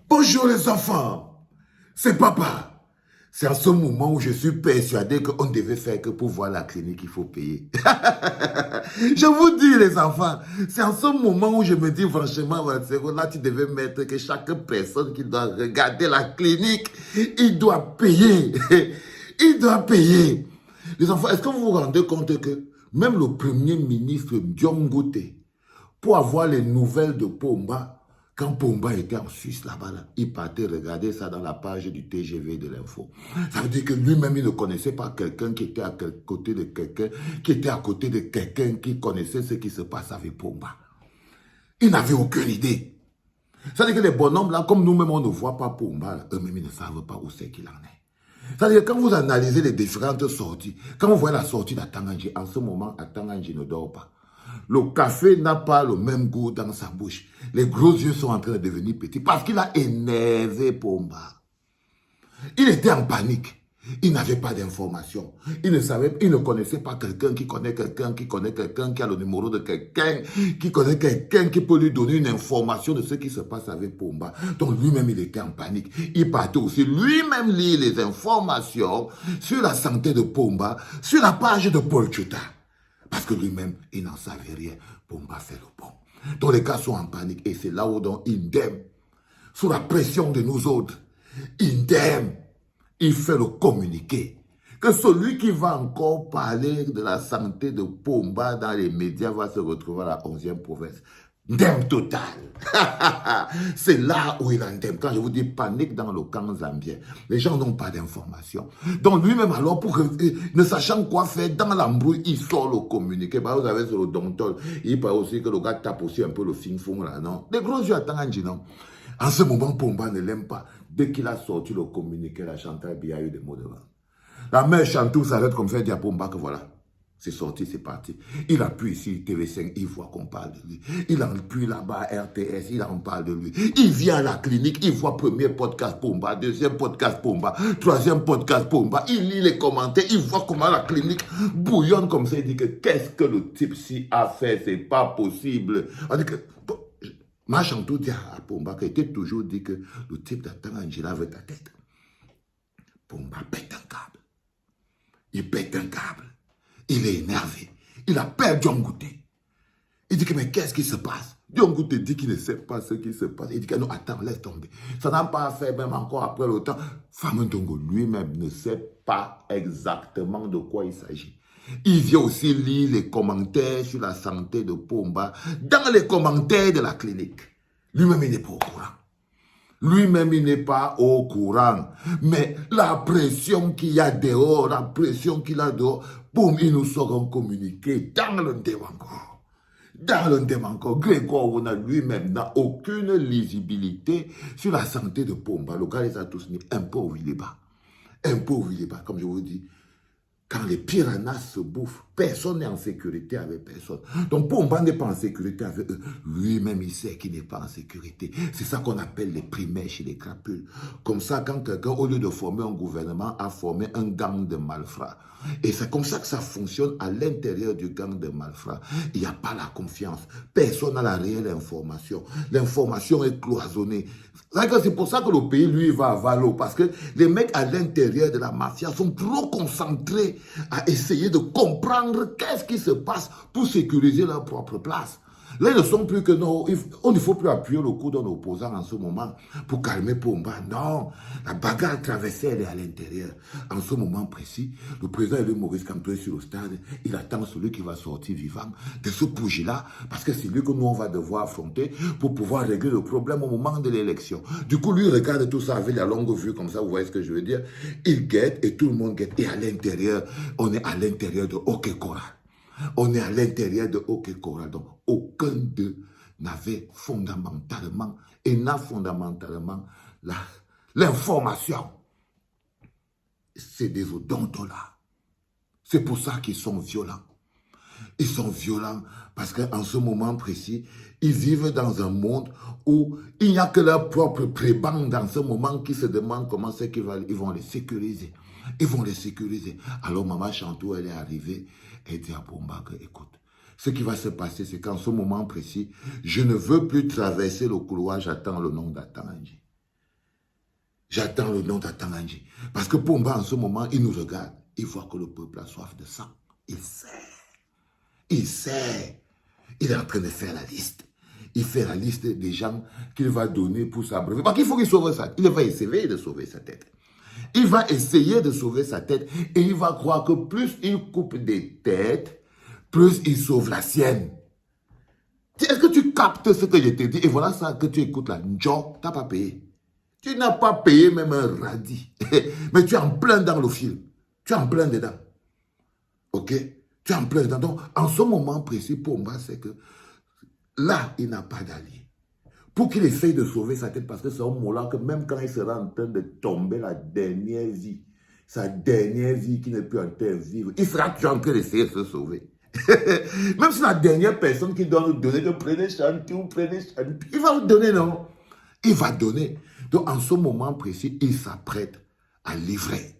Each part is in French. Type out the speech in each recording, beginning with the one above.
Bonjour les enfants, c'est papa. C'est en ce moment où je suis persuadé qu'on devait faire que pour voir la clinique, il faut payer. Je vous dis les enfants, c'est en ce moment où je me dis franchement, là tu devais mettre que chaque personne qui doit regarder la clinique, il doit payer. Il doit payer. Les enfants, est-ce que vous vous rendez compte que même le premier ministre Diongote, pour avoir les nouvelles de Pomba, quand Pomba était en Suisse là-bas, il partait regarder ça dans la page du TGV de l'info. Ça veut dire que lui-même, il ne connaissait pas quelqu'un qui était à côté de quelqu'un, qui était à côté de quelqu'un qui connaissait ce qui se passe avec Pomba. Il n'avait aucune idée. Ça veut dire que les bonhommes là, comme nous-mêmes, on ne voit pas Pomba, eux-mêmes, ils ne savent pas où c'est qu'il en est. Ça veut dire que quand vous analysez les différentes sorties, quand vous voyez la sortie d'Atanganji, en ce moment, Atanganji ne dort pas. Le café n'a pas le même goût dans sa bouche. Les gros yeux sont en train de devenir petits parce qu'il a énervé Pomba. Il était en panique. Il n'avait pas d'informations. Il ne connaissait pas quelqu'un qui connaît quelqu'un, qui connaît quelqu'un, qui a le numéro de quelqu'un, qui connaît quelqu'un qui peut lui donner une information de ce qui se passe avec Pomba. Donc lui-même, il était en panique. Il partait aussi lui-même lire les informations sur la santé de Pomba, sur la page de Paul Tchouta. Parce que lui-même, il n'en savait rien. Pomba fait le bon. Donc les gars sont en panique. Et c'est là où, donc, Indem, sous la pression de nous autres, Indem, il fait le communiqué. Que celui qui va encore parler de la santé de Pomba dans les médias va se retrouver à la 11e province. Ndem total. C'est là où il en ndem. Quand je vous dis panique dans le camp zambien, les gens n'ont pas d'informations. Donc lui-même alors, ne sachant quoi faire, dans l'embrouille, il sort le communiqué. Bah, vous avez sur le dontol, il paraît aussi que le gars tape aussi un peu le fin-fond là, non? Des gros yeux à Tanganji, non? En ce moment, Pomba ne l'aime pas. Dès qu'il a sorti le communiqué, la Chantal Biya a eu des mots devant. La mère Chantou s'arrête comme ça et dit à Pomba que voilà. C'est sorti, c'est parti. Il appuie ici, TV5, il voit qu'on parle de lui. Il appuie là-bas, RTS, il en parle de lui. Il vient à la clinique, il voit premier podcast Pomba, deuxième podcast Pomba, troisième podcast Pomba. Il lit les commentaires, il voit comment la clinique bouillonne comme ça. Il dit que qu'est-ce que le type-ci a fait, c'est pas possible. On dit que, ma Chantou dit à Pomba qu'il était toujours dit que le type d'attend Angela avec ta tête. Pomba pète un câble. Il pète un câble. Il est énervé. Il appelle Diongote. Il dit que mais qu'est-ce qui se passe? Diongote dit qu'il ne sait pas ce qui se passe. Il dit que non, attends, laisse tomber. Ça n'a pas fait même encore après le temps. Famundongo lui-même ne sait pas exactement de quoi il s'agit. Il vient aussi lire les commentaires sur la santé de Pomba dans les commentaires de la clinique. Lui-même, il n'est pas au courant. Lui-même, il n'est pas au courant. Mais la pression qu'il y a dehors, la pression qu'il a dehors, boum, ils nous seront communiqués dans le Ndemanko. Dans le Ndemanko, Grégoire lui-même n'a aucune lisibilité sur la santé de Pomba. Le gars les a tous mis un peu au bas. Un peu au bas, comme je vous dis. Quand les piranhas se bouffent, personne n'est en sécurité avec personne. Donc Pomba n'est pas en sécurité avec eux. Lui-même, il sait qu'il n'est pas en sécurité. C'est ça qu'on appelle les primaires chez les crapules. Comme ça, quand quelqu'un, au lieu de former un gouvernement, a formé un gang de malfrats. Et c'est comme ça que ça fonctionne à l'intérieur du gang de malfrats. Il n'y a pas la confiance. Personne n'a la réelle information. L'information est cloisonnée. C'est pour ça que le pays, lui, va à Valo. Parce que les mecs à l'intérieur de la mafia sont trop concentrés à essayer de comprendre qu'est-ce qui se passe pour sécuriser leur propre place. Là, ils ne sont plus que non. Il ne faut plus appuyer le coup d'un opposant en ce moment pour calmer Pomba. Non, la bagarre traversée, elle est à l'intérieur. En ce moment précis, le président de Maurice Kamto est sur le stade. Il attend celui qui va sortir vivant de ce projet-là, parce que c'est lui que nous, on va devoir affronter pour pouvoir régler le problème au moment de l'élection. Du coup, lui, il regarde tout ça avec la longue vue, comme ça, vous voyez ce que je veux dire. Il guette et tout le monde guette. Et à l'intérieur, on est à l'intérieur de Okekora. On est à l'intérieur de Okekora, donc aucun d'eux n'avait fondamentalement et n'a fondamentalement l'information. C'est des odontolas. C'est pour ça qu'ils sont violents. Ils sont violents parce qu'en ce moment précis, ils vivent dans un monde où il n'y a que leur propre prébande dans ce moment qui se demandent comment c'est qu'ils vont les sécuriser. Ils vont les sécuriser. Alors Maman Chantou, elle est arrivée, elle dit à Pomba que, écoute, ce qui va se passer, c'est qu'en ce moment précis, je ne veux plus traverser le couloir, j'attends le nom d'Atanganji. J'attends le nom d'Atanganji. Parce que Pomba, en ce moment, il nous regarde. Il voit que le peuple a soif de sang. Il sait. Il sait. Il est en train de faire la liste. Il fait la liste des gens qu'il va donner pour s'abreuver. Parce qu'il faut qu'il sauve sa tête. Il va essayer de sauver sa tête. Il va essayer de sauver sa tête et il va croire que plus il coupe des têtes, plus il sauve la sienne. Est-ce que tu captes ce que je te dis? Et voilà ça que tu écoutes là. Njo, tu n'as pas payé. Tu n'as pas payé même un radis. Mais tu es en plein dans le film. Tu es en plein dedans. Ok? Tu es en plein dedans. Donc, en ce moment précis, pour moi, c'est que là, il n'a pas d'allié. Pour qu'il essaye de sauver sa tête, parce que c'est un mot-là que même quand il sera en train de tomber la dernière vie, sa dernière vie qui n'est plus en train de vivre, il sera toujours en train d'essayer de se sauver. Même si la dernière personne qui doit nous donner, que prenez Chantou, il va vous donner, non? Il va donner. Donc, en ce moment précis, il s'apprête à livrer.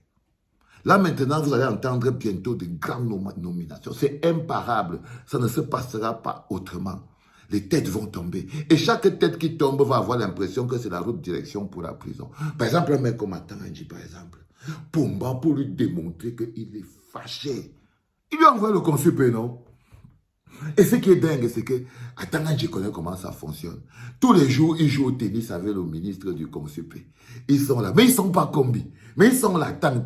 Là, maintenant, vous allez entendre bientôt de grandes nominations. C'est imparable. Ça ne se passera pas autrement. Les têtes vont tomber. Et chaque tête qui tombe va avoir l'impression que c'est la route direction pour la prison. Par exemple, un mec comme Atanganji, par exemple. Pomba, pour lui démontrer qu'il est fâché. Il lui a envoyé le consul, non? Et ce qui est dingue, c'est que Atanganji connaît comment ça fonctionne. Tous les jours, il joue au tennis avec le ministre du Consupé. Ils sont là. Mais ils ne sont pas combi. Mais ils sont là, tant.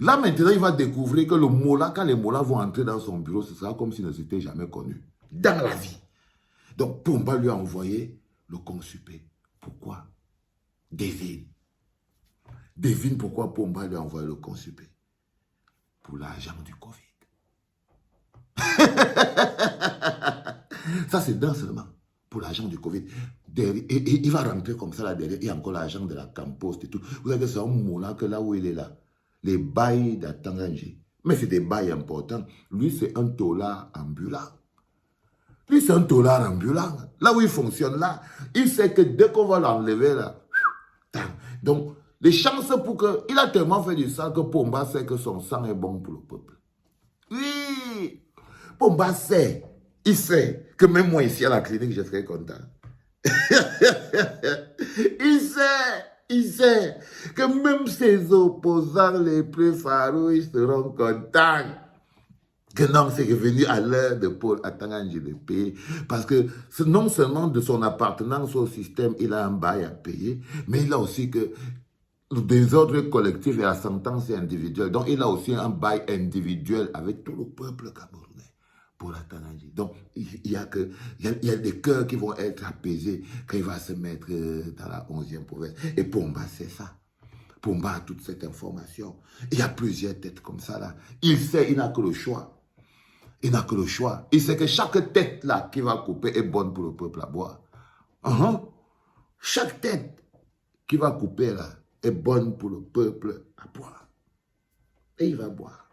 Là, maintenant, il va découvrir que le Mola, quand les Molas vont entrer dans son bureau, ce sera comme s'ils ne s'étaient jamais connus. Dans la vie. Donc, Pomba lui a envoyé le Consupé. Pourquoi? Devine. Devine pourquoi Pomba lui a envoyé le Consupé. Pour l'argent du Covid. Ça, c'est d'un seulement. Pour l'argent du Covid. Et il va rentrer comme ça là derrière. Il y a encore l'argent de la Campost et tout. Vous savez que c'est un mot là que là où il est là. Les bails d'Atanganji. Mais c'est des bails importants. Lui, c'est un tolard ambulant. Lui, c'est un tolard ambulant. Là où il fonctionne là, il sait que dès qu'on va l'enlever là, donc les chances pour que... Il a tellement fait du sang que Pomba sait que son sang est bon pour le peuple. Oui, Pomba sait. Il sait que même moi ici à la clinique, je serai content. Il sait que même ses opposants les plus farouches seront contents. Que non, c'est revenu à l'heure de Paul Atanganji de payer. Parce que non seulement de son appartenance au système, il a un bail à payer, mais il a aussi que des ordres collectifs et la sentence individuelle. Donc, il a aussi un bail individuel avec tout le peuple camerounais pour Atanganji. Donc, il y a des cœurs qui vont être apaisés quand il va se mettre dans la 11e province. Et Pomba, c'est ça. Pomba a toute cette information. Il y a plusieurs têtes comme ça là. Il sait, il n'a que le choix. Il n'a que le choix. Il sait que chaque tête là qui va couper est bonne pour le peuple à boire. Chaque tête qui va couper là est bonne pour le peuple à boire. Et il va boire.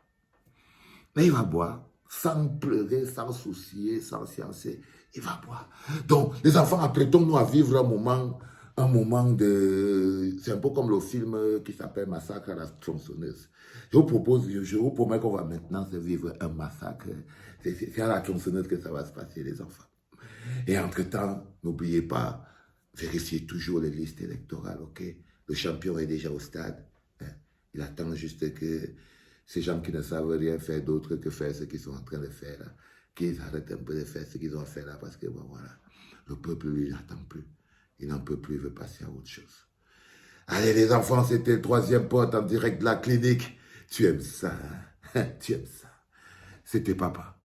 Mais il va boire sans pleurer, sans soucier, sans sciencer. Il va boire. Donc, les enfants, apprêtons-nous à vivre un moment de... C'est un peu comme le film qui s'appelle Massacre à la tronçonneuse. Je vous promets qu'on va maintenant se vivre un massacre. C'est à la tronçonneuse que ça va se passer, les enfants. Et entre-temps, n'oubliez pas, vérifiez toujours les listes électorales, ok? Le champion est déjà au stade. Hein? Il attend juste que ces gens qui ne savent rien faire d'autre que faire ce qu'ils sont en train de faire, là, qu'ils arrêtent un peu de faire ce qu'ils ont fait là, parce que bon, voilà, le peuple, lui, n'attend plus. Il n'en peut plus, il veut passer à autre chose. Allez, les enfants, c'était le 3e pote en direct de la clinique. Tu aimes ça, hein? Tu aimes ça. C'était papa.